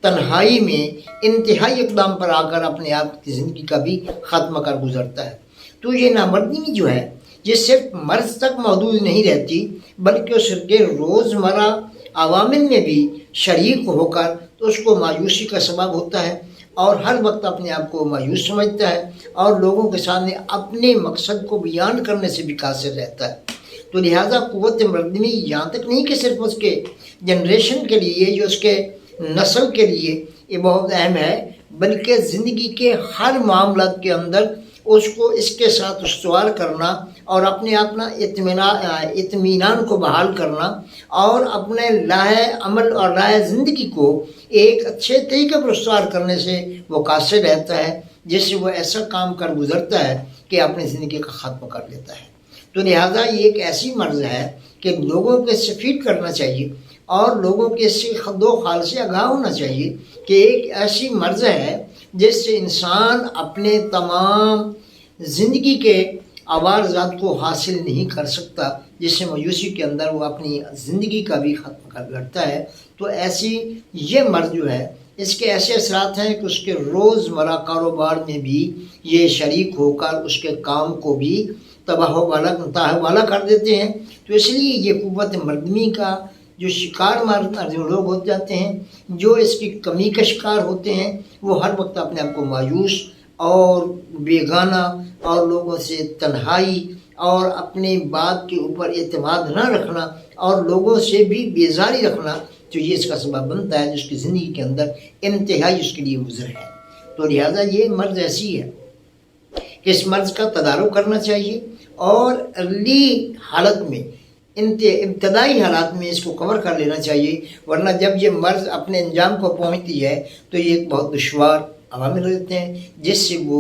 تنہائی میں انتہائی اقدام پر آ کر اپنے آپ کی زندگی کا بھی خاتمہ کر گزرتا ہے۔ تو یہ نامردی جو ہے یہ صرف مرض تک محدود نہیں رہتی، بلکہ اس کے روزمرہ عوامل میں بھی شریک ہو کر تو اس کو مایوسی کا سبب ہوتا ہے، اور ہر وقت اپنے آپ کو مایوس سمجھتا ہے، اور لوگوں کے سامنے اپنے مقصد کو بیان کرنے سے بھی قاصر رہتا ہے۔ تو لہٰذا قوت مردمی یہاں تک نہیں کہ صرف اس کے جنریشن کے لیے، جو اس کے نسل کے لیے یہ بہت اہم ہے، بلکہ زندگی کے ہر معاملات کے اندر اس کو اس کے ساتھ استوار کرنا، اور اپنے اپنا اطمینان کو بحال کرنا، اور اپنے راہ عمل اور راہ زندگی کو ایک اچھے طریقے پر استوار کرنے سے وہ قاصر رہتا ہے، جس سے وہ ایسا کام کر گزرتا ہے کہ اپنی زندگی کا خاتمہ کر لیتا ہے۔ تو لہٰذا یہ ایک ایسی مرض ہے کہ لوگوں کو اس سے فیڈ کرنا چاہیے، اور لوگوں کے اس سے دو خال سے آگاہ ہونا چاہیے کہ ایک ایسی مرض ہے جس سے انسان اپنے تمام زندگی کے عوارضات کو حاصل نہیں کر سکتا، جس سے مایوسی کے اندر وہ اپنی زندگی کا بھی ختم کر بیٹھتا ہے۔ تو ایسی یہ مرض جو ہے اس کے ایسے اثرات ہیں کہ اس کے روزمرہ کاروبار میں بھی یہ شریک ہو کر اس کے کام کو بھی تباہ والا کر دیتے ہیں۔ تو اس لیے یہ قوت مردمی کا جو شکار جو لوگ ہو جاتے ہیں، جو اس کی کمی کا شکار ہوتے ہیں، وہ ہر وقت اپنے آپ کو مایوس اور بیگانہ اور لوگوں سے تنہائی اور اپنے بات کے اوپر اعتماد نہ رکھنا اور لوگوں سے بھی بیزاری رکھنا، تو یہ اس کا سبب بنتا ہے جس کی زندگی کے اندر انتہائی اس کے لیے گزر ہے۔ تو لہٰذا یہ مرض ایسی ہے کہ اس مرض کا تدارک کرنا چاہیے، اور ارلی حالت میں ابتدائی حالات میں اس کو کور کر لینا چاہیے، ورنہ جب یہ مرض اپنے انجام کو پہنچتی ہے تو یہ ایک بہت دشوار عوامل ہوتے ہیں جس سے وہ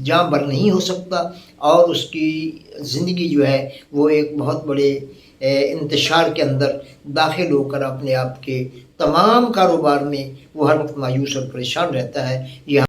جاں بر نہیں ہو سکتا، اور اس کی زندگی جو ہے وہ ایک بہت بڑے انتشار کے اندر داخل ہو کر اپنے آپ کے تمام کاروبار میں وہ ہر وقت مایوس اور پریشان رہتا ہے۔ یہ